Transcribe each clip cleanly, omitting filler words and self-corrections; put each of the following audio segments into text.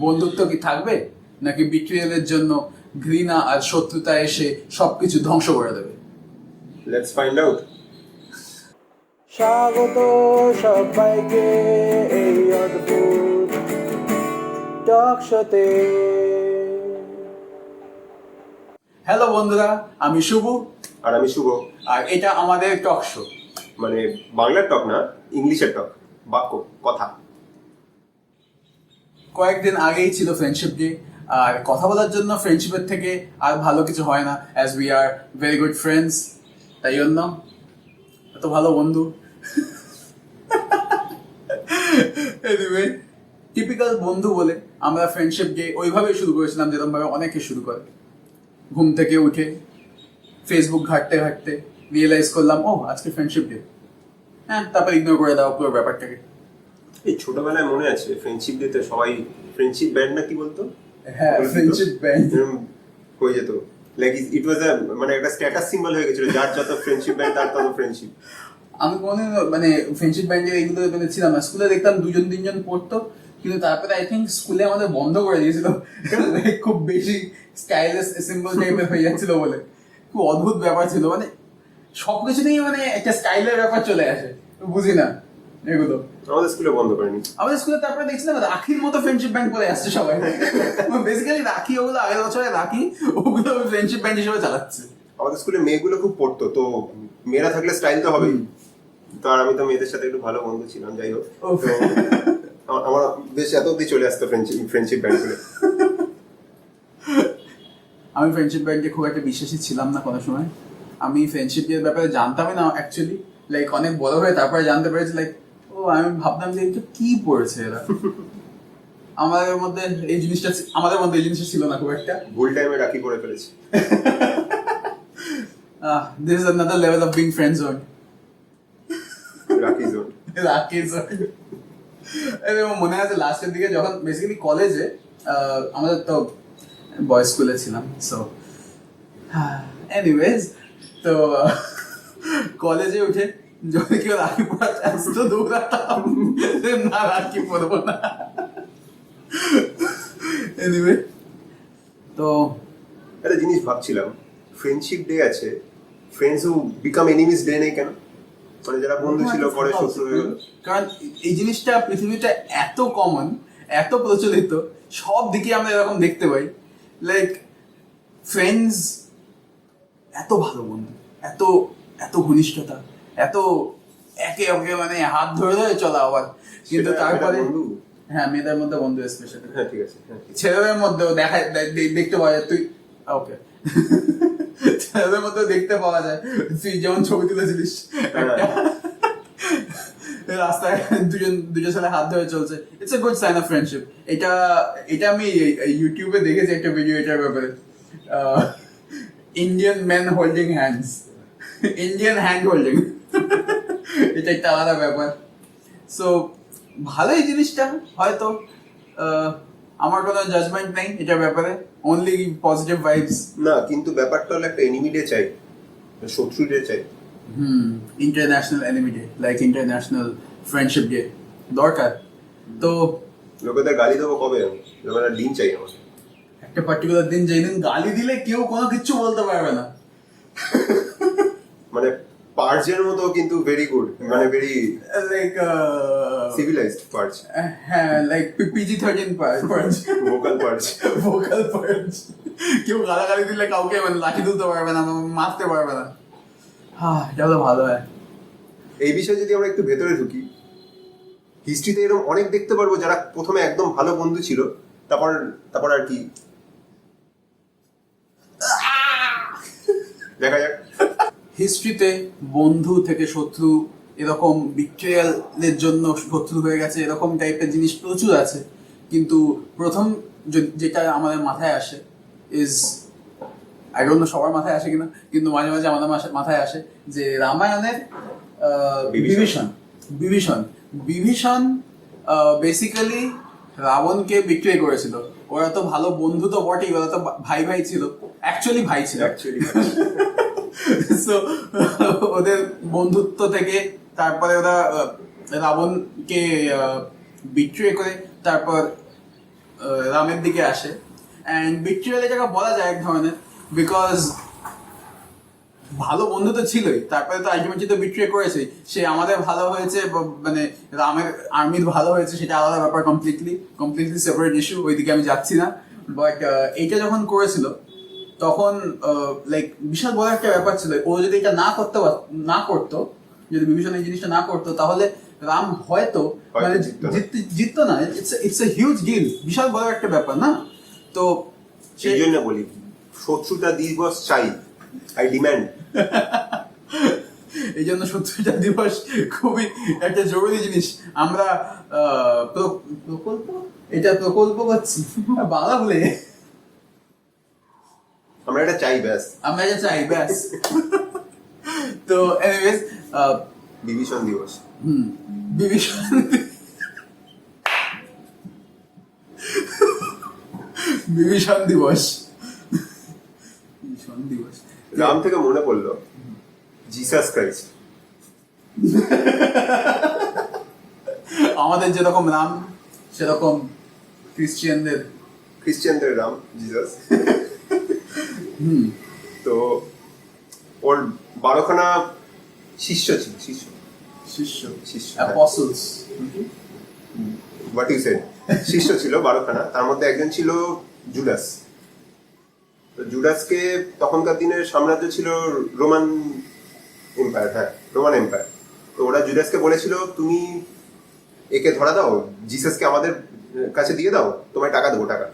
বন্ধুত্ব কি থাকবে, নাকি বিট্রিয়ালের জন্য ঘৃণা আর শত্রুতা এসে সবকিছু ধ্বংস করে দেবে? Let's find out. স্বাগত সবাইকে এই অদ্ভুত টক শোতে। হ্যালো বন্ধুরা, আমি শুভ, আর আমি শুভ। আর এটা আমাদের টক শো। মানে বাংলার টক না, ইংলিশের টক, বাক্য, কথা। কয়েকদিন আগেই ছিল ফ্রেন্ডশিপ ডে, আর কথা বলার জন্য ফ্রেন্ডশিপের থেকে আর ভালো কিছু হয় না, as we are very good friends. তাই জন্য এত ভালো বন্ধু। এনিওয়ে, টিপিক্যাল বন্ধু বলে আমরা ফ্রেন্ডশিপ ডে ওইভাবেই শুরু করেছিলাম যেরকমভাবে অনেকে শুরু করে। ঘুম থেকে উঠে ফেসবুক ঘাঁটতে ঘাঁটতে রিয়েলাইজ করলাম, ও আজকে ফ্রেন্ডশিপ ডে, হ্যাঁ, তারপর ইগনোর করে দেওয়া পুরো ব্যাপারটাকে। এই ছোটবেলায় মনে আছে ফ্রেন্ডশিপ ডেতে সবাই ফ্রেন্ডশিপ ব্যান্ড না কি বলতো? হ্যাঁ, ফ্রেন্ডশিপ ব্যান্ড হয়ে যেত, লাইক ইট ওয়াজ মানে একটা স্ট্যাটাস সিম্বল হয়ে গেছিল, যার যত ফ্রেন্ডশিপ ব্যান্ড তার তত ফ্রেন্ডশিপ। আমি কোনোদিন মানে ফ্রেন্ডশিপ ব্যান্ডের এইগুলো মানে ছিলাম না। স্কুলে দেখতাম দুজন তিনজন পড়তো, কিন্তু তারপরে আই থিঙ্ক স্কুলে আমাদের বন্ধ করে দিয়েছিল। খুব বেশি স্টাইলিশ সিম্বল টাইপের হয়ে যাচ্ছিল বলে। খুব অদ্ভুত ব্যাপার ছিল, মানে সবকিছুতেই মানে একটা স্টাইলের ব্যাপার চলে আসে, বুঝি না এগুলো। আমাদের স্কুলে বন্ধ করেনি। আমাদের স্কুলে তারপরে দেখছিলাম রাখির মতো ফ্রেন্ডশিপ ব্যান্ড করে আসছে সবাই। বেসিক্যালি রাখি, ওগুলো আগের বছরে রাখি, ওগুলো ফ্রেন্ডশিপ ব্যান্ড হিসেবে চালাচ্ছে। আমাদের স্কুলে মেয়েগুলো খুব পড়তো, তো মেয়েরা থাকলে স্টাইল তো হবেই। তো আর আমি তো মেয়েদের সাথে একটু ভালো বন্ধু ছিলাম, যাই হোক। তো আমার বেশ এত অব্দি চলে আসতো ফ্রেন্ডশিপ ব্যান্ডগুলো। আমি ফ্রেন্ডশিপ ব্যান্ডে খুব একটা বিশ্বাসী ছিলাম না কোনো সময়। আমি ফ্রেন্ডশিপের ব্যাপারে জানতামই না অ্যাকচুয়ালি, লাইক অনেক বড় হয়ে তারপরে জানতে পেরেছি, লাইক ও আমি ভাবতাম যে এটা কি পড়েছে এরা। আমাদের মধ্যে এই জিনিসটা ছিল না খুব একটা। ভুল টাইমে রাখি করে ফেলেছি। This is another level of being friend zone. রাখি জোন। রাখি জোন। এবং মনে আছে লাস্টের দিকে যখন বেসিক্যালি কলেজে আমাদের তো বয়েজ স্কুলে ছিলাম, সো এনিওয়েজ, তো কলেজে উঠে যদি কেউ রাখি পড়াতে আসতো দৌড়াতাম, না রাখি পড়বো না। এনিওয়ে, তো একটা জিনিস ভাবছিলাম, ফ্রেন্ডশিপ ডে আছে, ফ্রেন্ডস হু বিকাম এনিমিস ডে নেই কেন? মানে যারা বন্ধু ছিল পরে শত্রু হয়ে গেল। কারণ এই জিনিসটা পৃথিবীটা এত কমন, এত প্রচলিত, সব দিকে আমরা এরকম দেখতে পাই। লাইক ফ্রেন্ডস এত ভালো বন্ধু, এত এত ঘনিষ্ঠতা, এত একে অপরকে মানে হাত ধরে ধরে চলা আবার, কিন্তু তারপরে হ্যাঁ মেয়েদের মধ্যে বন্ধু স্পেশালি, হ্যাঁ ঠিক আছে, ছেলেদের মধ্যেও দেখতে পাওয়া যায়। তুই ওকে, ছেলেদের মধ্যেও দেখতে পাওয়া যায়। তুই যেমন ছবি তুলেছিলিস রাস্তায় দুজন ছেলে হাত ধরে চলছে, it's a good sign of friendship. এটা আমি ইউটিউবে দেখেছি একটা ভিডিও এটার ব্যাপারে, Indian man holding hands, Indian hand holding. এটা একটা আলাদা ব্যাপার। সো ভালোই জিনিসটা, হয়তো আমার কোনো জাজমেন্ট নেই এটার ব্যাপারে, অনলি পজিটিভ ভাইবস। না কিন্তু ব্যাপারটা হলো একটা এনিমি ডে চাই, শত্রু ডে চাই। International enemy day, like international friendship day দরকার। তো লোকেদের গালি দেবো কবে? আমি একটা দিন চাই আমার, একটা পার্টিকুলার দিন, যেই দিন গালি দিলে কেউ কোনো কিছু বলতে পারবে না। মানে পার্জের মতো, কিন্তু ভেরি গুড, মানে ভেরি লাইক সিভিলাইজড পার্জ। হ্যাঁ, like PG-13 purge, vocal purge. Vocal purge. কেউ গালাগালি দিলে কাউকে মানে লাঠি তুলতে পারবে না, মারতে পারবে না। হ্যাঁ, এটা তো ভালো হয়। এই বিষয়ে যদি আমরা একটু ভেতরে ঢুকি, হিস্ট্রিতে এরকম অনেক দেখতে পারবো যারা প্রথমে একদম ভালো বন্ধু ছিল, তারপর আর কি দেখা যাক। হিস্ট্রিতে বন্ধু থেকে শত্রু, এরকম বিট্রিয়ালের জন্য শত্রু হয়ে গেছে, এরকম টাইপের জিনিস প্রচুর আছে। কিন্তু প্রথম যেটা আমাদের মাথায় আসে ইজ, আই ডোন্ট নো সবার মাথায় আসে কিনা, কিন্তু মাঝে মাঝে আমাদের মাথায় আসে যে রামায়ণের বিভীষণ বেসিক্যালি রাবণকে বিক্রয় করেছিল। ওরা তো ভালো বন্ধু তো বটেই, ওরা তো ভাই ভাই ছিল, অ্যাকচুয়ালি ভাই ছিল। সো ওদের বন্ধুত্ব থেকে তারপরে ওরা রাবণকে বিট্রে করে তারপর রামের দিকে আসে অ্যান্ড বিট্রিয়াল এটাকে বলা যায় এক ধরনের, বিকজ ভালো বন্ধু তো ছিলই, তারপরে তো আলটিমেটলি তো বিট্রে করেছে, সে আমাদের ভালো হয়েছে মানে রামের আর্মির ভালো হয়েছে সেটা আলাদা ব্যাপার, কমপ্লিটলি সেপারেট ইস্যু, ওইদিকে আমি যাচ্ছি না। বাট এইটা যখন করেছিল তখন লাইক বিশাল বড় একটা ব্যাপার ছিল, ও যদি এটা না করতো, যদি বিভীষণ এই জিনিসটা না করতো তাহলে রাম হয়তো মানে জিততো না। ইটস এ হিউজ ডিল, বিশাল বড় একটা ব্যাপার না? তো সেই জন্য বলি শত্রুতা দিবস চাই, আই ডিম্যান্ড। এই জন্য শত্রুতা দিবস খুবই একটা জরুরি জিনিস। আমরা প্রকল্প করছি বাংলা বলে, আমরা এটা চাই ব্যাস। তো এনিওয়েজ বিভীষণ দিবস। বিভীষণ বিভীষণ দিবস। রাম থেকে মনে পড়লো জিসাস ক্রাইস্ট। আমাদের যেরকম রাম সেরকম ক্রিশ্চিয়ানদের রাম জিসাস। তো ওর 12খানা শিষ্য ছিল, অ্যাপোস্টলস, হোয়াট ইউ সেড, শিষ্য ছিল 12খানা, তার মধ্যে একজন ছিল জুডাস। তো জুডাসকে তখনকার দিনের সাম্রাজ্য ছিল রোমান এম্পায়ার, হ্যাঁ রোমান এম্পায়ার। তো ওরা জুডাসকে বলেছিল তুমি একে ধরা দাও, জিসাসকে আমাদের কাছে দিয়ে দাও, তোমায় টাকা দেবো। টাকা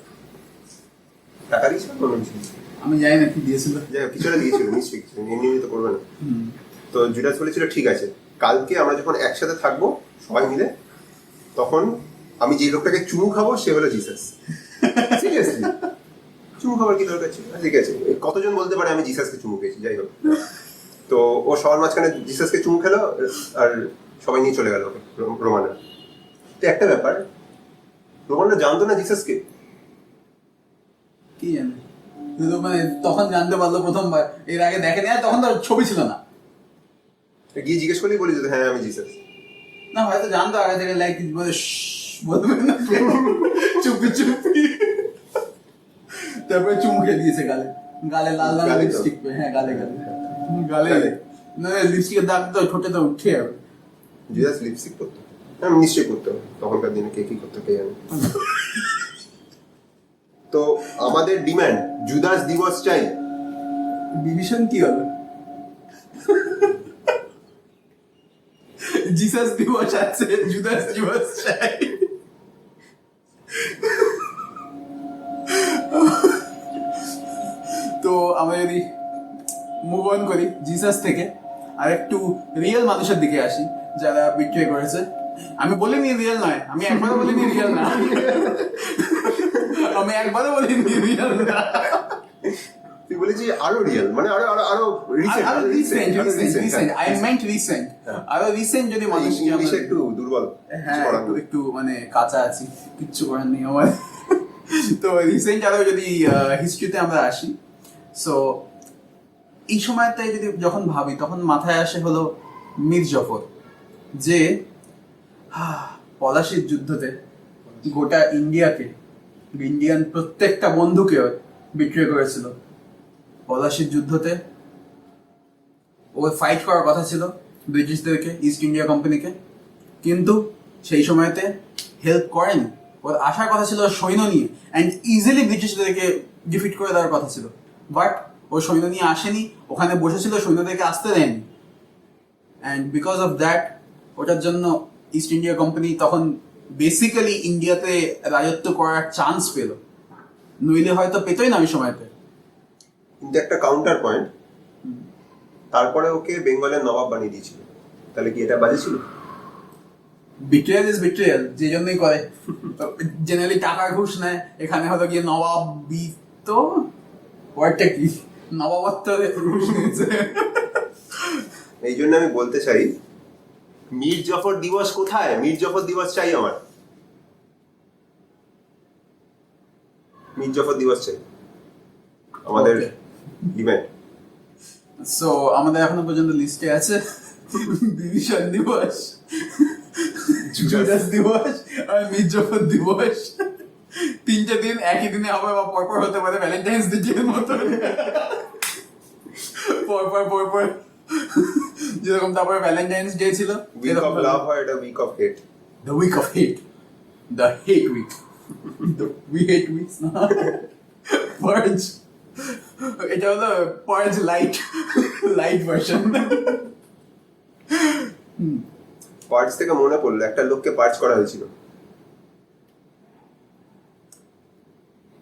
দিয়েছিল, আমি জানি না কি দিয়েছিল, কিছুটা দিয়েছিল নিশ্চয়ই, এমনি তো করবে না। তো জুডাস বলেছিল ঠিক আছে, কালকে আমরা যখন একসাথে থাকবো সবাই মিলে, তখন আমি যে লোকটাকে চুমু খাবো সে হলো জিসাস। সিরিয়াসলি চুমু খাবার কি দরকার ছিল? ঠিক আছে, কতজন বলতে পারে আমি জিসাসকে চুমু খেয়েছি? যাই হোক, তো ও সবার মাঝখানে জিসাসকে চুমু খেলো আর সবাই নিয়ে চলে গেল রোমানরা। তো একটা ব্যাপার, রোমানরা জানতো না জিসাসকে। কি জানে, মানে তখন জানতে পারলো প্রথমবার, এর আগে দেখেনি, আর তখন তো ছবি ছিল না। গিয়ে জিজ্ঞেস করলেই বলি যে হ্যাঁ আমি জিসাস। না হয়তো জানতো আগে থেকে, লাইক বলবে না, চুপি তারপরে চুমু খেয়ে দিয়েছে গালে লাল লিপস্টিক, হ্যাঁ গালে না লিপস্টিকের দাগ তো ঠোঁটে তো উঠে যাবে। জিসাস লিপস্টিক করতো? হ্যাঁ নিশ্চয়ই করতো, তখনকার দিনে কে কি করতো কে জানে। তো আমাদের ডিমান্ড জুদাস দিবস চাই। বিভীষণ কি হলো? জিসাস দিবস আছে, জুদাস দিবস চাই। তো আমরা যদি মুভ অন করি জিসাস থেকে আর একটু রিয়েল মানুষের দিকে আসি যারা বিট্রে করেছে। আমি বলিনি রিয়েল নয়, আমি একবারও বলিনি রিয়েল না, তুই বলেছি আরো রিয়েল, মানে আরো রিসেন্ট যদি মানুষ একটু দুর্বল, হ্যাঁ একটু মানে কাঁচা আছি, কিচ্ছু করার নেই আমার। তো রিসেন্ট আরো যদি হিস্ট্রিতে আমরা আসি, সো এই সময়টাই যদি যখন ভাবি তখন মাথায় আসে হলো মীর জাফর, যে পলাশির যুদ্ধতে গোটা ইন্ডিয়ান প্রত্যেকটা বন্ধুকে বিট্রে করেছিল। পলাশির যুদ্ধতে ও ফাইট করার কথা ছিল ব্রিটিশদেরকে, ইস্ট ইন্ডিয়া কোম্পানিকে, কিন্তু সেই সময়তে হেল্প করেনি। ওর আসার কথা ছিল সৈন্য নিয়ে অ্যান্ড ইজিলি ব্রিটিশদেরকে ডিফিট করে দেওয়ার কথা ছিল, বাট ও সৈন্য নিয়ে আসেনি, ওখানে বসেছিল, সৈন্যদেরকে আসতে দেয়নি। অ্যান্ড বিকজ অফ দ্যাট ওটার জন্য ইস্ট ইন্ডিয়া কোম্পানি তখন বেসিক্যালি ইন্ডিয়াতে রাজত্ব করার চান্স পেল, নইলে হয়তো পেতই না ওই সময়তে। কিন্তু একটা কাউন্টার পয়েন্ট, তারপরে ওকে বেঙ্গলের নবাব বানিয়ে দিয়েছিল, তাহলে কি এটা বাজে ছিল? বিট্রিয়াল ইজ বিট্রিয়াল, যে জন্যই করে, জেনারেলি টাকার ঘুষ নেয়, এখানে হয়তো গিয়ে নবাবিত্ব, ওয়ার্ডটা কি, নবাবত্ব ঘুষ নিয়েছে। এই জন্য আমি বলতে চাই মীর জাফর দিবস কোথায়? মীর জাফর দিবস চাই আমার, মীর জাফর দিবস চাই আমাদের ডিমান্ড। সো আমাদের এখনো পর্যন্ত লিস্টে আছে বিভীষণ দিবস, জুদাস দিবস আর মীর জাফর দিবস, তিনটে দিন একই দিনে হবে বা পরপর হতে পারে, ভ্যালেন্টাইন্স ডে মতো পরপর যেরকম তারপরে ভ্যালেন্টাইন্স ডে ছিল, উইক অফ লাভ হয়, এটা week of hate. The week of hate, the hate week, we hate weeks না, পার্জ, এটা হলো purge light, light version. Purge থেকে মনে পড়লো একটা লোককে পার্চ করা হয়েছিল।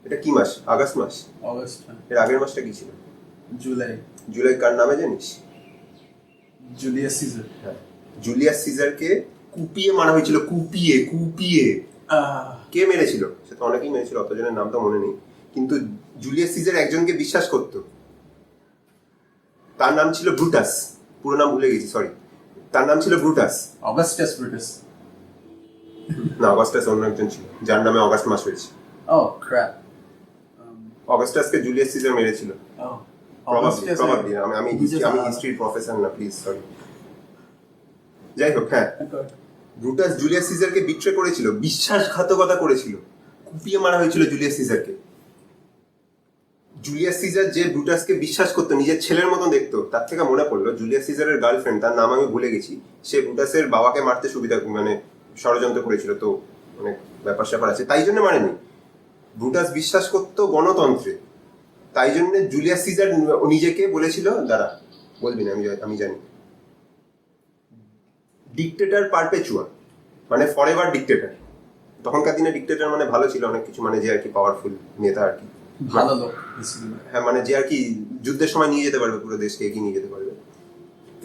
এটা কি মাস? আগস্ট মাস। অগস্ট, এর আগের মাসটা কি ছিল? জুলাই। জুলাই কার নামে জানিস? Julius Caesar. হ্যাঁ, জুলিয়াস সিজারকে কুপিয়ে মারা হয়েছিল, কুপিয়ে কুপিয়ে। কে মেরেছিল? সে তো অনেকেই মেরেছিল, অতজনের নাম তো মনে নেই, কিন্তু জুলিয়াস সিজার একজনকে বিশ্বাস করত, তার নাম ছিল ব্রুটাস। পুরো নাম ভুলে গেছি, সরি। তার নাম ছিল ব্রুটাস। Augustus Brutus. না, অগাস্টাস অন্য একজন ছিল, যার নামে অগাস্ট মাস হয়েছে। Oh crap. অগাস্টাসকে জুলিয়াস সিজার মেরেছিল। Oh. প্রবাবলি আমি হিস্ট্রির প্রফেসর না, প্লিজ, সরি। যাই হোক, হ্যাঁ, ব্রুটাস জুলিয়াস সিজারকে বিট্রে করেছিল, বিশ্বাসঘাতকতা করেছিল, কুপিয়ে মারা হয়েছিল জুলিয়াস সিজারকে। জুলিয়াস সিজার যে ব্রুটাসকে বিশ্বাস করতো, নিজের ছেলের মতো দেখতো, তার থেকে মনে পড়লো জুলিয়াস সিজারের গার্লফ্রেন্ড, তার নাম আমি ভুলে গেছি, সে ব্রুটাসের বাবাকে মারতে সুবিধা মানে ষড়যন্ত্র করেছিল, তো অনেক ব্যাপার স্যাপার আছে, তাই জন্য মারেনি। ব্রুটাস বিশ্বাস করতো গণতন্ত্রে, তাই জন্য জুলিয়াস সিজার নিজেকে বলেছিল, দাঁড়া বলবি না, আমি জানি, ডিক্টেটর পারপেচুয়া, মানে ফরএভার ডিক্টেটর। তখনকার দিনে ডিক্টেটর মানে ভালো ছিল অনেক কিছু, মানে যে আর কি পাওয়ারফুল নেতা আর কি, ভালো লোক। হ্যাঁ, মানে যে আর কি যুদ্ধের সময় নিয়ে যেতে পারবে, পুরো দেশকে এগিয়ে নিয়ে যেতে পারবে,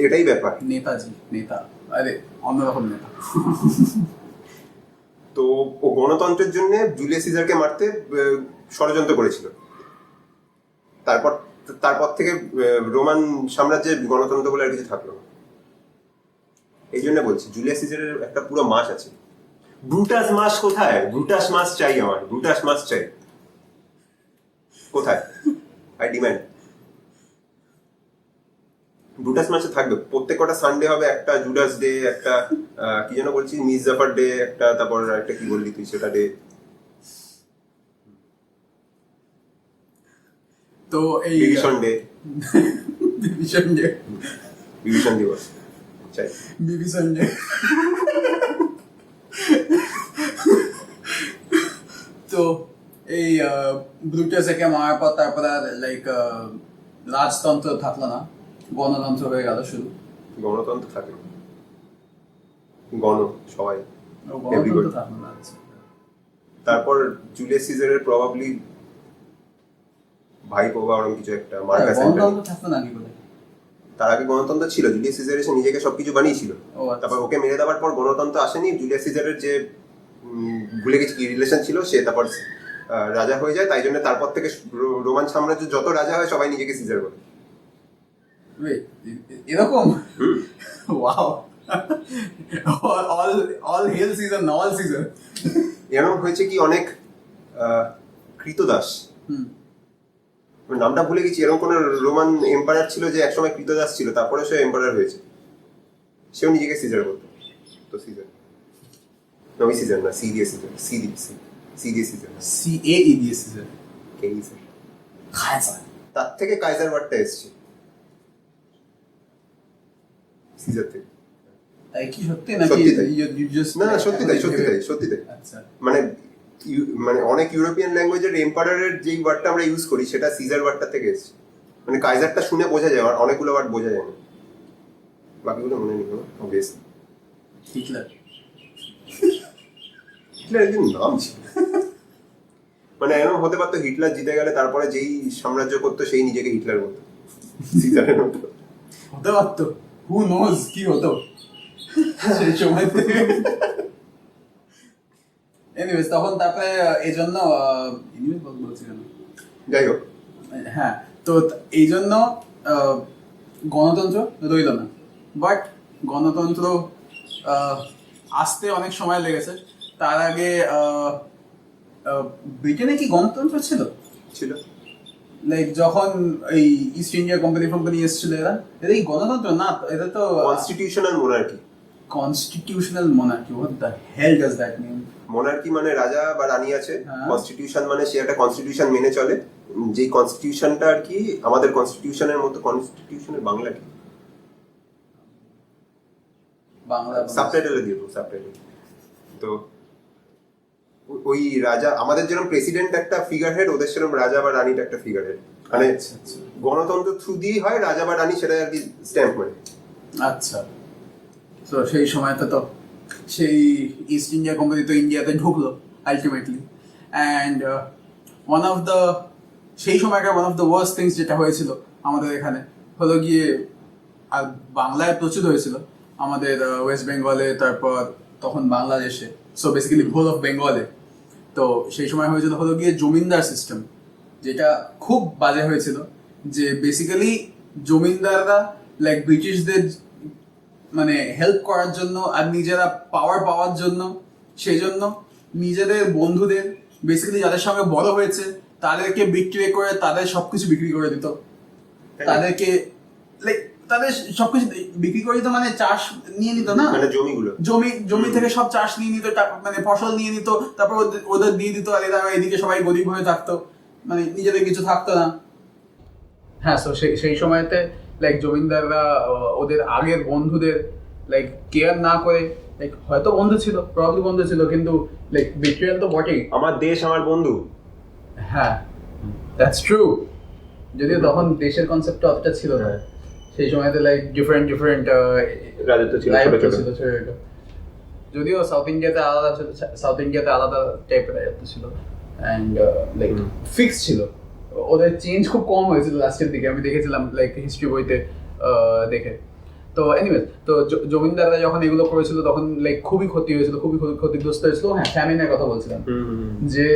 এটাই ব্যাপার। নেতাজি, নেতা, আরে অন্যরকম নেতা। তো ও গণতন্ত্রের জন্য জুলিয়াস সিজারকে মারতে ষড়যন্ত্র করেছিল। তারপর থেকে রোমান সাম্রাজ্যের গণতন্ত্র বলে আর কিছু থাকলো না। এই জন্য বলছি জুলিয়াস সিজারের একটা পুরো মাস আছে। ব্রুটাস মাস কোথায়? ব্রুটাস মাস চাই আমার, ব্রুটাস মাস চাই। কোথায়? I demand. ব্রুটাস মাসে থাকবে, প্রত্যেক কটা সানডে হবে, একটা জুডাস ডে, একটা কি যেন বলছি, মির্জাফার ডে, একটা তারপর একটা কি বললি তুই সেটা ডে। তো এই বিভীষণ ডে, বিভীষণ ডে, বিভীষণ দিবস চাই। বিভীষণ ডে। তো এই ব্রুটাস একে মারার পর তারপরে লাইক রাজতন্ত্র থাকলো না, গণতন্ত্র হয়ে গেল শুরু। গণতন্ত্র থাকে না, গণ সবাই, গণতন্ত্র থাকলো না। তারপর জুলিয়াস সিজারের প্রবাবলি ভাই বা ওরকম কিছু একটা, মার্কাস অ্যান্টনি। গণতন্ত্র থাকলো না কি বলে? তার আগে গণতন্ত্র ছিল, জুলিয়াস সিজার এসে নিজেকে সবকিছু বানিয়েছিল। তারপর ওকে মেরে দেওয়ার পর গণতন্ত্র আসেনি। জুলিয়াস সিজারের যে ভুলে গেছি কি রিলেশন ছিল, সে তারপর রাজা হয়ে যায়, তাই জন্য তারপর থেকে রোমান সাম্রাজ্য যত রাজা হয় সবাই নিজেকে সিজার বলে। এরকম? ওয়াও, অল হেল সিজন, অল সিজন। এরকম হয়েছে কি অনেক কৃতদাস, নামটা ভুলে গেছি, এরকম কোন রোমান এম্পায়ার ছিল যে একসময় কৃতদাস ছিল, তারপরে সে এম্পায়ার হয়েছে, সেও নিজেকে সিজার বলতো। তো সিজার নয়, সিজার না, সি দিয়ে সিজার, সি দিয়ে সিজার, CAE দিয়ে সিজন, কেইজার। কাইজার। তার থেকে কাইজার ওয়ার্ডটা এসেছে, সিজার থেকে। তাই কি সত্যি নাকি? সত্যি তাই। You just না, সত্যি তাই, সত্যি তাই, সত্যি তাই। আচ্ছা, মানে মানে অনেক ইউরোপিয়ান ল্যাঙ্গুয়েজের এম্পায়ারের যেই ওয়ার্ডটা আমরা ইউজ করি, সেটা সিজার ওয়ার্ডটা থেকে এসেছে। মানে কাইজারটা শুনে বোঝা যায়, আর অনেকগুলো ওয়ার্ড বোঝা যায় না, বাকিগুলো মনে নেই। Obviously Hitler. হিটলার একজন নাম ছিল, মানে এরকম হতে পারতো হিটলার জিতে গেলে তারপরে যেই সাম্রাজ্য করতো সেই নিজেকে হিটলার বলতো, সিজারের মতো হতে পারতো। হু নোজ কি হতো সেই সময় থেকে। এনিওয়েজ, তখন তারপরে এই জন্য বলছি কেন, যাই হোক, হ্যাঁ, তো এই জন্য গণতন্ত্র রইল না। বাট গণতন্ত্র আসতে অনেক সময় লেগেছে। তার আগে ব্রিটেনে কি গণতন্ত্র ছিল? লাইক যখন এই ইস্ট ইন্ডিয়া কোম্পানি এসেছিল, এরা কি গণতন্ত্র না? এটা তো constitutional monarchy. Constitutional monarchy, what the hell does that mean? Monarchy মানে রাজা বা রানী আছে, হ্যাঁ। কনস্টিটিউশন মানে সে একটা কনস্টিটিউশন মেনে চলে, যেই কনস্টিটিউশনটা আর কি আমাদের কনস্টিটিউশনের মতো। কনস্টিটিউশনের বাংলা কি? বাংলা সাবটাইটেলে দিয়ে দেবো, সাবটাইটেল। তো ওই রাজা, আমাদের যেরকম প্রেসিডেন্ট একটা ফিগার হেড, ওদের সেরকম রাজা বা রানীটা একটা ফিগার হেড। মানে আচ্ছা আচ্ছা গণতন্ত্র থ্রু দিয়েই হয়, রাজা বা রানী সেটা আর কি স্ট্যাম্প মানে। আচ্ছা। তো সেই সময়তে তো সেই ইস্ট ইন্ডিয়া কোম্পানি তো ইন্ডিয়াতে ঢুকলো ultimately, and one of the সেই সময়কার one of the worst things যেটা হয়েছিল আমাদের এখানে হলো গিয়ে, আর বাংলায় প্রচুর হয়েছিল, আমাদের ওয়েস্ট বেঙ্গলে, তারপর তখন বাংলাদেশে, সো বেসিক্যালি হোল অফ বেঙ্গলে। তো সেই সময় হয়েছিল হলো গিয়ে জমিদার সিস্টেম, যেটা খুব বাজে হয়েছিল। যে বেসিক্যালি জমিদাররা লাইক ব্রিটিশদের মানে হেল্প করার জন্য আর নিজেরা পাওয়ার পাওয়ার জন্য, সেই জন্য নিজেদের বন্ধুদের বেসিক্যালি যাদের সঙ্গে বড় হয়েছে তাদেরকে বিক্রি করে, তাদের সবকিছু বিক্রি করে দিত, তাদেরকে লাইক তাদের সবকিছু বিক্রি করে দিত, মানে চাষ নিয়ে নিত না, মানে জমিগুলো, জমি থেকে সব চাষ নিয়ে নিত, মানে ফসল নিয়ে নিত, তারপর ওদের দিয়ে দিত, আর এরা এদিকে সবাই গরিব হয়ে থাকতো, মানে নিজেদের কিছু থাকতো না। হ্যাঁ, তো সেই সময়তে লাইক জমিদাররা ওদের আগের বন্ধুদের লাইক কেয়ার না করে, লাইক হয়তো বন্ধু ছিল, প্রবলি বন্ধু ছিল, কিন্তু লাইক বিট্রিয়াল তো বটেই। আমার দেশ আমার বন্ধু। হ্যাঁ, দ্যাটস ট্রু। যদিও তখন দেশের কনসেপ্টটা অতটা ছিল না, সেই সময়তে লাইক ডিফারেন্ট রাজত্ব ছিল, ছোট ছোট। যদিও সাউথ ইন্ডিয়াতে আলাদা ছিল, সাউথ ইন্ডিয়াতে আলাদা টাইপের রাজত্ব ছিল, অ্যান্ড লাইক ফিক্স ছিল। ওদের চেঞ্জ খুব কম হয়েছিল লাস্টের দিকে, আমি দেখেছিলাম লাইক হিস্ট্রি বইতে দেখে। তো এনিওয়েজ, তো জমিদাররা যখন এগুলো করেছিল তখন লাইক খুবই ক্ষতি হয়েছিল, খুবই ক্ষতিগ্রস্ত হয়েছিল। হ্যাঁ, ফ্যামিনের কথা বলছিলাম, যে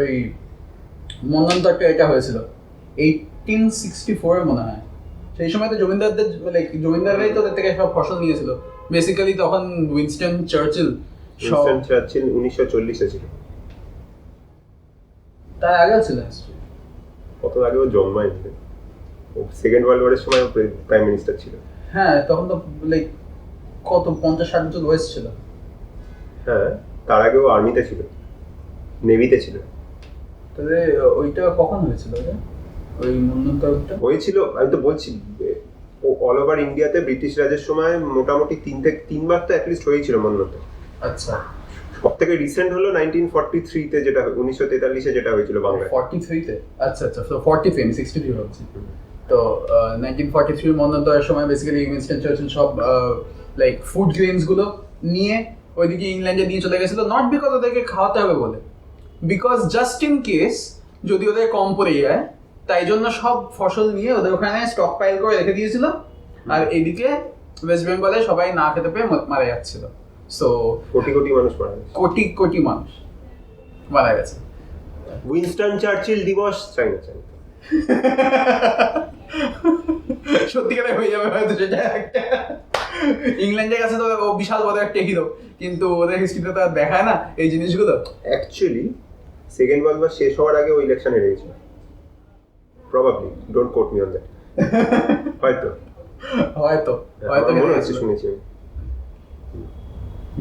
ওই মন্বন্তরটা এটা হয়েছিল 1864 মনে হয়। সেই সময় তো জমিদারদের লাইক জমিদাররাই তো ওদের থেকে সব ফসল নিয়েছিল বেসিক্যালি। তখন উইনস্টন চার্চিল 1940-এ ছিল, তার আগেও ছিল। কত আগে ও জন্মায়নি, ও সেকেন্ড ওয়ার্ল্ড ওয়ারের সময় প্রাইম মিনিস্টার ছিল। হ্যাঁ, তখন তো লাইক কত 50-60 বছর বয়স ছিল। হ্যাঁ, তার আগে ও আর্মিতে ছিল, নেভিতে ছিল। তাহলে ওইটা কখন হয়েছিল ওই মন্বন্তরটা? হয়েছিল, আমি তো বলছি, অল ওভার ইন্ডিয়াতে ব্রিটিশ রাজের সময় মোটামুটি 3 বার তো অ্যাটলিস্ট হয়েছিল মন্বন্তর। আচ্ছা, সব থেকে রিসেন্ট হলো 1943-তে, যেটা 1943-এ যেটা হয়েছিল বাংলায়। 43-তে? আচ্ছা আচ্ছা, তো 43, আমি 63 ভাবছি। তো 1943 মন্বন্তরের সময় বেসিক্যালি উইনস্টন চার্চিল সব লাইক ফুড গ্রেনস গুলো নিয়ে ওইদিকে ইংল্যান্ডে নিয়ে চলে গেছিল, নট বিকজ ওদেরকে খাওয়াতে হবে বলে, বিকজ জাস্ট ইন কেস যদি ওদের কম পড়ে যায়, তাই জন্য সব ফসল নিয়ে ওদের ওখানে স্টক পাইল করে রেখে দিয়েছিল। আর এইদিকে ওয়েস্ট বেঙ্গলে সবাই না খেতে পেয়ে মারা যাচ্ছিল। সো কোটি কোটি মানুষ মারা গেছে, কোটি মানুষ মারা গেছে। উইনস্টন চার্চিল দিবস চাই না। সত্যিকারে হয়ে যাবে হয়তো সেটা একটা, ইংল্যান্ডের কাছে তো ও বিশাল বড় একটা হিরো, কিন্তু ওদের হিস্ট্রিতে তো আর দেখায় না এই জিনিসগুলো। অ্যাকচুয়ালি সেকেন্ড ওয়ার্ল্ড ওয়ার শেষ হওয়ার আগে ওই ইলেকশন হেরে গেছিল, probably, don't quote me on that. হয়তো মনে হচ্ছে, শুনেছি আমি।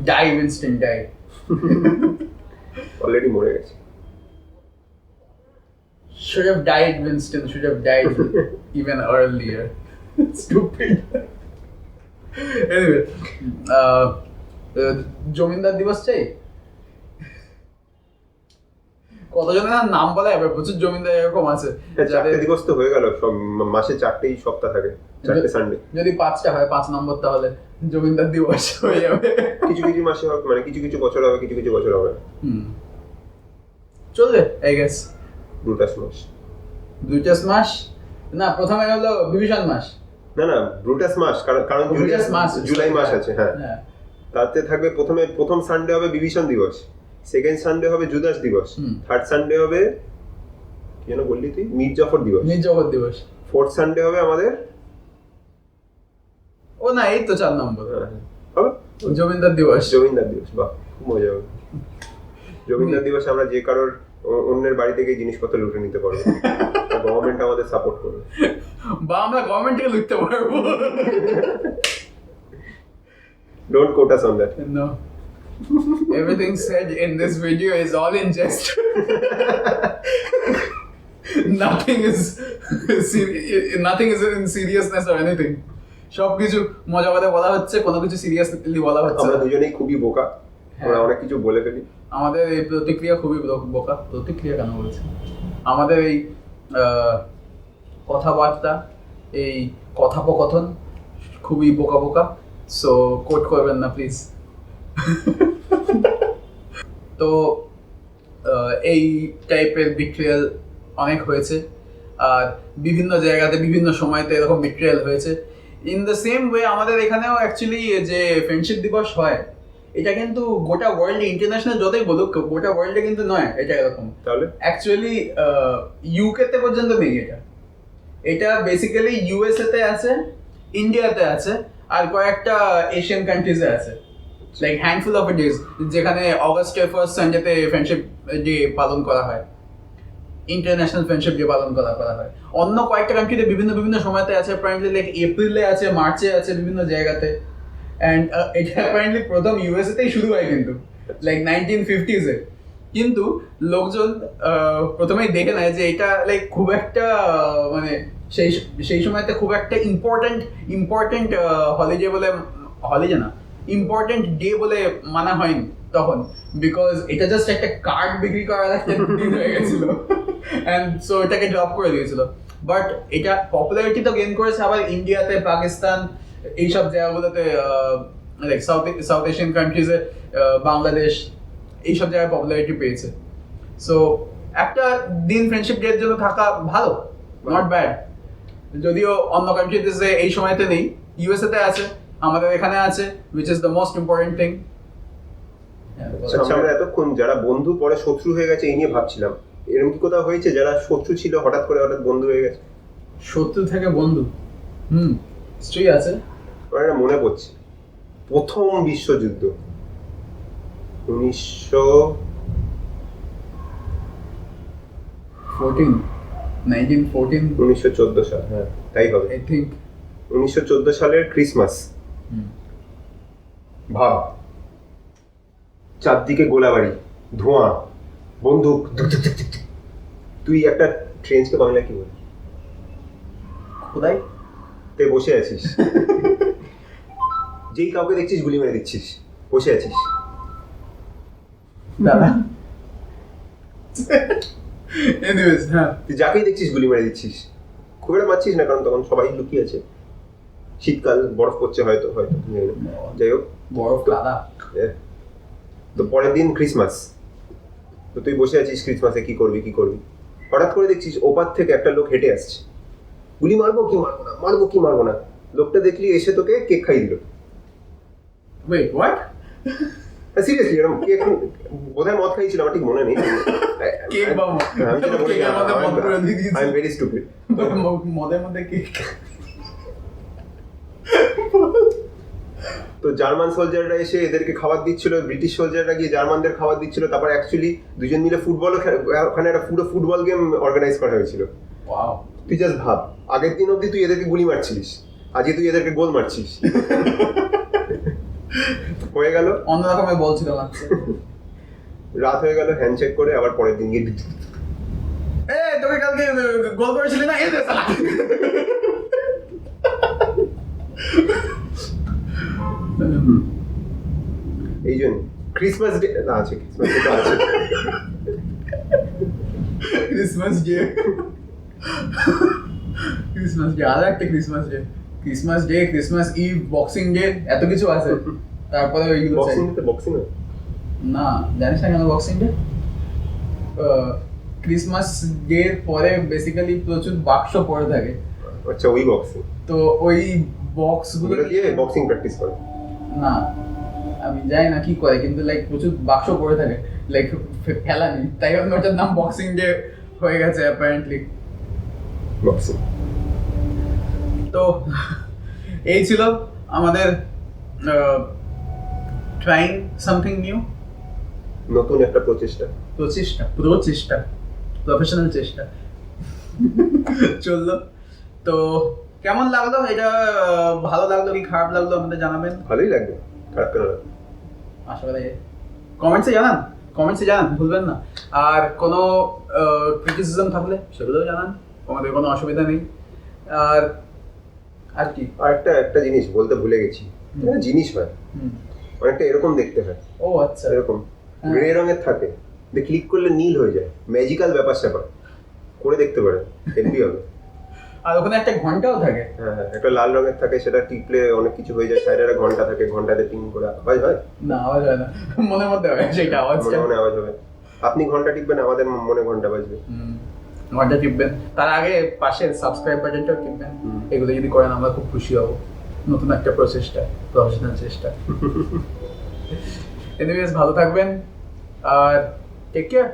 ডাই, উইনস্টন ডাই, অলরেডি মরে গেছে। should have died, Winston should have died even earlier. Stupid. Anyway, জমিদার দিবস চাই। কতজনের নাম বলা যাবে, প্রচুর জমিদার এরকম আছে। 4টে দিবস তো হয়ে গেল, সব মাসে 4টেই সপ্তাহ থাকে, 4টে সানডে। যদি 5টা হয়, 5 নম্বর, তাহলে জমিদার দিবস হয়ে যাবে। কিছু কিছু মাসে হবে, মানে কিছু কিছু বছর হবে, কিছু কিছু বছর হবে। চলবে আই গেস। ব্রুটাস মাস না, প্রথমে হলো বিভীষণ মাস। না, ব্রুটাস মাস, কারণ জুলাই মাস আছে। হ্যাঁ, তাতে থাকবে প্রথম সানডে হবে বিভীষণ দিবস, সেকেন্ড সানডে হবে জুদাস দিবস, থার্ড সানডে হবে কি যেন বললি তুই, মীর জাফর দিবস, ফোর্থ সানডে হবে আমাদের এই তো 4 নম্বর হবে জমিদার দিবস। বাহ, খুব মজা হবে। জমিদার দিবসে আমরা যে কারোর অন্যের বাড়ি থেকে জিনিসপত্র লুটে নিতে পারবো, গভর্নমেন্ট আমাদের সাপোর্ট করবে, বা আমরা গভর্নমেন্ট থেকে লুটতে পারবো। Don't quote us on that. No. Everything said in this video is all in jest. nothing is in seriousness or anything. সবকিছু মজা কথা বলা হচ্ছে, কোনো কিছু সিরিয়াসলি বলা হচ্ছে আমরা না। দুজনেই খুবই বোকা, আমরা অনেক কিছু বলে ফেলি। আমাদের এই প্রতিক্রিয়া খুবই বোকা। প্রতিক্রিয়া কেন বলছি, আমাদের এই কথাবার্তা, এই কথোপকথন খুবই বোকা। সো কোট করবেন না প্লিজ। তো এই টাইপের বিট্রিয়াল অনেক হয়েছে, আর বিভিন্ন জায়গাতে বিভিন্ন সময়তে এরকম বিট্রিয়াল হয়েছে। ইন দ্য সেম ওয়ে আমাদের এখানেও অ্যাকচুয়ালি যে ফ্রেন্ডশিপ দিবস হয়, এটা কিন্তু গোটা ওয়ার্ল্ডে, ইন্টারন্যাশনাল যতই বলুক, গোটা ওয়ার্ল্ডে কিন্তু নয় এটা এরকম। তাহলে অ্যাকচুয়ালি ইউকেতে পর্যন্ত নেই এটা বেসিক্যালি ইউএসএ তে আছে, ইন্ডিয়াতে আছে, আর কয়েকটা এশিয়ান কান্ট্রিজে আছে, লাইক হ্যান্ডফুল অফ ডেজ, যেখানে অগস্টের ফার্স্ট সানডেতে ফ্রেন্ডশিপ ডে পালন করা হয়, ইন্টারন্যাশনাল ফ্রেন্ডশিপ ডে পালন করা হয়। অন্য কয়েকটা কান্ট্রিতে বিভিন্ন সময়তে আছে, অ্যাপারেন্টলি লাইক এপ্রিলে আছে, মার্চে আছে, বিভিন্ন জায়গাতে। অ্যান্ড এটা অ্যাপারেন্টলি প্রথম ইউএসএতেই শুরু হয় কিন্তু, লাইক 1950s এ। কিন্তু লোকজন প্রথমেই দেখে নেয় যে এটা লাইক খুব একটা মানে সেই সময়তে খুব একটা ইম্পর্টেন্ট হলিডে বলে, হলিডে না, ইম্পর্টেন্ট ডে বলে মানা হয়নি তখন, বিকজ এটা জাস্ট একটা কার্ড বিক্রি করার একটা দিন হয়ে গেছিল, অ্যান্ড সো এটাকে ড্রপ করে দিয়েছিল। বাট এটা পপুলারিটি তো গেইন করেছে আবার ইন্ডিয়াতে, পাকিস্তান, এইসব জায়গাগুলোতে, লাইক সাউথ এশিয়ান কান্ট্রিজে, বাংলাদেশ, এইসব জায়গায় পপুলারিটি পেয়েছে। সো একটা দিন ফ্রেন্ডশিপ ডে এর জন্য থাকা ভালো, নট ব্যাড। যদিও অন্য কান্ট্রিতে এই সময়তে নেই, ইউএসএ তে আছে, আমাদের এখানে আছে, which is the most important thing. আচ্ছা, আমরা এতক্ষণ যারা বন্ধু পরে শত্রু হয়ে গেছে এই নিয়ে ভাবছিলাম, এরকম কি কোথাও হয়েছে যারা শত্রু ছিল হঠাৎ বন্ধু হয়ে গেছে? শত্রু থেকে বন্ধু, নিশ্চয়ই আছে। আমার এটা মনে পড়ছে, প্রথম বিশ্বযুদ্ধ 1914 সাল, হ্যাঁ তাই হবে, I think 1914 সালের ক্রিসমাস। ভাব, চারদিকে গোলাবাড়ি, ধোঁয়া, বন্দুক, তুই একটা ট্রেনকে বাংলা কি বলি, খোদাই তে বসে আছিস, যেই কাউকে দেখছিস গুলি মেরে দিচ্ছিস, বসে আছিস। দাদা এনিওয়েজ, হ্যাঁ, তুই যাকেই দেখছিস গুলি মেরে দিচ্ছিস, খুব একটা মারছিস না, কারণ তখন সবাই লুকিয়ে আছে, শীতকাল, বরফ পড়ছে হয়তো, যাই হোক, বরফ কাদা। তো পরের দিন ক্রিসমাস, তো তুই বসে আছিস, ক্রিসমাসে কি করবি, হঠাৎ করে দেখছিস ওপার থেকে একটা লোক হেঁটে আসছে, গুলি মারবো কি মারবো না, লোকটা দেখলি এসে তোকে কেক খাই দিল। Wait, what? সিরিয়াসলি, এরকম কেক, বোধহয় মদ খাইছিল, আমার ঠিক মনে নেই। কেক বা মদ? আমি যেটা বলি, কেকের মধ্যে মদ করে দিয়ে দিয়েছে। I am very stupid. মদের মধ্যে কেক। তো জার্মান সোলজাররা এসে এদেরকে খাবার দিচ্ছিল, ব্রিটিশ সোলজাররা গিয়ে জার্মানদের খাবার দিচ্ছিল, তারপর অ্যাকচুয়ালি দুজন মিলে ওখানে একটা পুরো ফুটবল গেম অর্গানাইজ করা হয়েছিল। ওয়াও, তুই জাস্ট ভাব, আগের দিন অবধি তুই এদেরকে গুলি মারছিলিস, আজকে তুই এদেরকে গোল মারছিস। হয়ে গেল, অন্য রকমের বলছিল লাগছে। রাত হয়ে গেল, হ্যান্ডশেক করে আবার পরের দিন গিয়ে তোকে কালকে গোল করেছিলি না, এই জন্য ক্রিসমাস ডে না আছে, ক্রিসমাস ডে আর একটা Christmas day, Christmas eve, boxing day, এত কিছু আছে। তারপরে ওইগুলো বক্সিং না, জানিস না কেন বক্সিং ডে? ক্রিসমাস ডে পরে বেসিক্যালি প্রচুর বাক্স পড়ে থাকে। আচ্ছা, ওই বক্সিং, তো ওই বক্সগুলো দিয়ে বক্সিং প্র্যাকটিস করে না, আমি জানি না কি করে, কিন্তু লাইক প্রচুর বাক্স পড়ে থাকে, লাইক ফেলানি, তাই ওটার নাম বক্সিং ডে হয়ে গেছে অ্যাপারেন্টলি। বক্সিং। তো এই ছিল আমাদের ট্রাইং সামথিং নিউ, নতুন একটা প্রচেষ্টা, প্রফেশনাল চেষ্টা চললো। তো কেমন লাগলো এটা? ভালো লাগলো কি খারাপ লাগলো আমাদের জানাবেন। ভালোই লাগবে, খারাপ কেন লাগবে? আশাবাদী কমেন্টসে জানান ভুলবেন না। আর কোনো ক্রিটিসিজম থাকলে সেগুলোও জানান, আমাদের কোনো অসুবিধা নেই। আর কি আর একটা জিনিস বলতে ভুলে গেছি, একটা জিনিস হয় অনেকটা এরকম দেখতে হয়। ও আচ্ছা, এরকম হ্যাঁ। গ্রে রঙের থাকে, ক্লিক করলে নীল হয়ে যায়, ম্যাজিক্যাল ব্যাপার স্যাপার, করে দেখতে পারেন, হেলদি হবে। আর ওখানে একটা ঘন্টাও থাকে। হ্যাঁ হ্যাঁ, একটা লাল রঙের থাকে, সেটা টিপলে অনেক কিছু হয়ে যায়। সাইডে একটা ঘন্টা থাকে, ঘন্টাতে টিং করে আওয়াজ হয়। না, আওয়াজ হয় না, মনের মধ্যে হয় সেটা আওয়াজটা। মনে মনে আওয়াজ হবে। আপনি ঘন্টা টিপবেন, আমাদের মনে ঘন্টা বাজবে। ঘন্টা টিপবেন, তার আগে পাশের সাবস্ক্রাইব বাটনটাও টিপবেন। এগুলো যদি করেন আমরা খুব খুশি হব। নতুন একটা প্রফেশনাল চেষ্টা। এনিওয়েজ, ভালো থাকবেন আর টেক কেয়ার।